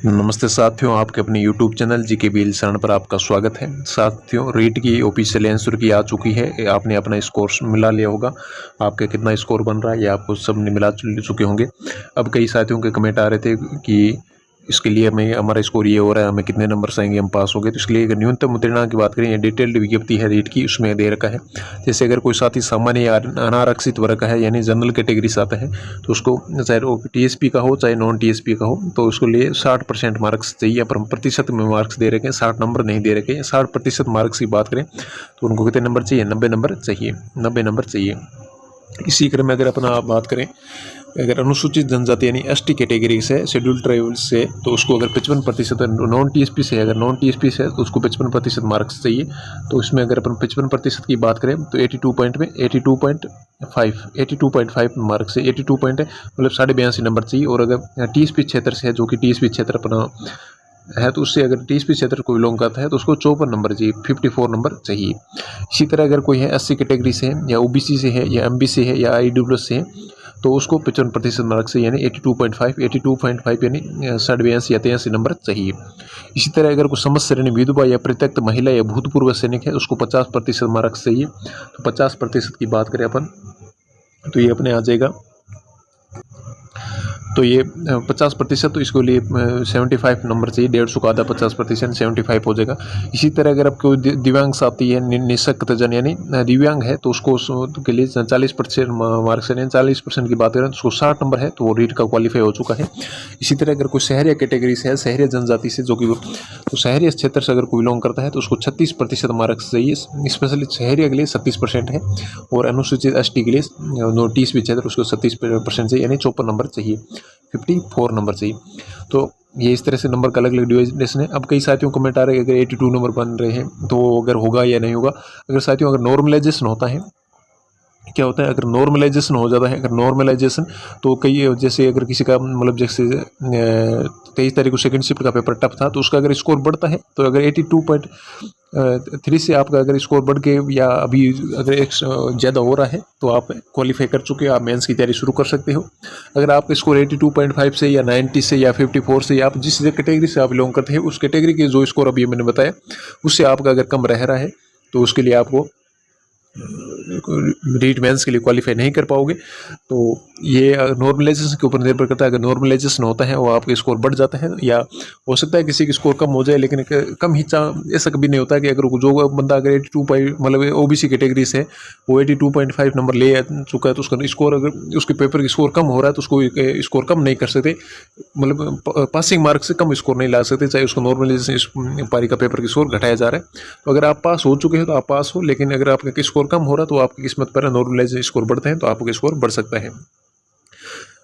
नमस्ते साथियों, आपके अपने YouTube चैनल जीके बीएल शरण पर आपका स्वागत है। साथियों, रीट की ऑफिशियल आंसर की आ चुकी है। आपने अपना स्कोर मिला लिया होगा। आपका कितना स्कोर बन रहा है ये आपको सब ने मिला चुके होंगे। अब कई साथियों के कमेंट आ रहे थे कि इसके लिए हमें हमारा स्कोर ये हो रहा है, हमें कितने नंबर से आएंगे हम पास हो गए। तो इसके लिए अगर न्यूनतम उत्तीर्ण की बात करें, ये डिटेल्ड विज्ञप्ति है रीट की, उसमें दे रखा है। जैसे अगर कोई साथी सामान्य या अनारक्षित वर्ग का है यानी जनरल कैटेगरी से आता है तो उसको चाहे वो टीएसपी का हो चाहे नॉन टीएसपी का हो तो उसको लिए 60% मार्क्स चाहिए। पर हम प्रतिशत में मार्क्स दे रखे हैं, 60 नंबर नहीं दे रखे हैं। 60% मार्क्स की बात करें तो उनको कितने नंबर चाहिए? 90 नंबर चाहिए। 90 नंबर चाहिए। इसी क्रम में अगर अपना आप बात करें, अगर अनुसूचित जनजाति यानी एसटी कैटेगरी से, शेड्यूल्ड ट्राइबल से, तो उसको अगर 55% नॉन टीएसपी से, अगर नॉन टीएसपी से तो उसको 55% मार्क्स चाहिए। तो इसमें अगर अपन 55% की बात करें तो 82 पॉइंट में 82.5 मार्क्स है। 82 पॉइंट है मतलब 82.5 नंबर चाहिए। और अगर टीएसपी क्षेत्र से है, जो कि टीएसपी क्षेत्र अपना है, तो उससे अगर टीएसपी क्षेत्र को बिलोंग करता है तो उसको 54 नंबर चाहिए, 54 नंबर चाहिए। इसी तरह अगर कोई है एससी कैटेगरी से है या ओबीसी से है या एमबी से है या ईडब्ल्यूएस से है तो उसको 55% मार्क्स से यानी 82.5 यानी 82 या 83 नंबर चाहिए। इसी तरह अगर कोई समस्त श्रेणी विधवा या प्रत्यक्त महिला या भूतपूर्व सैनिक है उसको 50% मार्क्स चाहिए। तो 50% की बात करें अपन तो ये अपने आ जाएगा, तो ये 50%, तो इसको लिए 75 नंबर चाहिए। 150 का आधा 50% 75 हो जाएगा। इसी तरह अगर आपको दिव्यांग साथी है, निःशक्तजन यानी दिव्यांग है, तो उसको के लिए 40% मार्क्स यानी 40% की बात करें तो उसको 60 नंबर है, तो वो रीट का क्वालिफाई हो चुका है। इसी तरह अगर कोई शहरी कैटेगरी से है, शहरी जनजाति से, जो कि तो शहरी क्षेत्र से अगर कोई बिलोंग करता है तो उसको 36% मार्क्स चाहिए। स्पेशली शहरी के लिए 37% है और अनुसूचित एसटी के लिए नोटिस भी क्षेत्र उसको 37% चाहिए यानी 54 नंबर चाहिए, 54 नंबर चाहिए। तो ये इस तरह से नंबर का अलग अलग डिवाइडेशन है। अब कई साथियों को कमेंट आ रहे हैं अगर 82 नंबर बन रहे हैं तो अगर होगा या नहीं होगा। अगर साथियों अगर नॉर्मलाइजेशन होता है, क्या होता है अगर नॉर्मलाइजेशन हो जाता है, अगर नॉर्मलाइजेशन तो कई जैसे अगर किसी का मतलब जैसे 23 तारीख को सेकंड शिफ्ट का पेपर टफ था तो उसका अगर स्कोर बढ़ता है तो अगर 82.3 से आपका अगर स्कोर बढ़ के या अभी अगर एक ज़्यादा हो रहा है तो आप क्वालिफाई कर चुके हो, आप मेंस की तैयारी शुरू कर सकते हो। अगर आपका स्कोर 82.5 से या 90 से या 54 से या आप जिस कैटेगरी से आप बिलोंग करते हैं उस कैटेगरी के जो स्कोर अभी मैंने बताया उससे आपका अगर कम रह रहा है तो उसके लिए आपको रीट मेंस के लिए क्वालिफाई नहीं कर पाओगे। तो ये नॉर्मलाइजेशन के ऊपर निर्भर करता है। अगर नॉर्मलाइजेशन होता है वो आपका स्कोर बढ़ जाता है, या हो सकता है किसी की स्कोर कम हो जाए, लेकिन कम ही ऐसा कभी नहीं होता कि अगर जो बंदा अगर 82 मतलब ओबीसी कैटेगरी से वो 82.5 नंबर ले चुका है तो उसका स्कोर, अगर उसके पेपर की स्कोर कम हो रहा है तो उसको स्कोर कम नहीं कर सकते, मतलब पासिंग मार्क से कम स्कोर नहीं ला सकते, चाहे उसको नॉर्मलाइजेशन पारी का पेपर की स्कोर घटाया जा रहा है। तो अगर आप पास हो चुके हैं तो आप पास हो, लेकिन अगर आपका स्कोर कम हो रहा है तो आपकी किस्मत पर नॉर्मलाइजेशन स्कोर बढ़ते हैं तो आपका स्कोर बढ़ सकता है।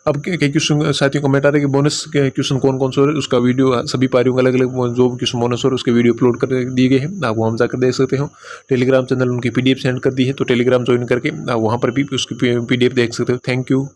अब कई क्वेश्चन साथियों कमेंट आ रहे हैं कि बोनस के क्वेश्चन कौन कौन से हो रहे हैं, उसका वीडियो सभी पारियों का अलग अलग जो क्वेश्चन बोनस हो रहे हैं उसके वीडियो अपलोड कर दिए गए हैं, आप वहाँ जाकर देख सकते हो। टेलीग्राम चैनल उनकी PDF सेंड कर दी है, तो टेलीग्राम ज्वाइन करके आप वहाँ पर भी उसकी PDF देख सकते हो। Thank you.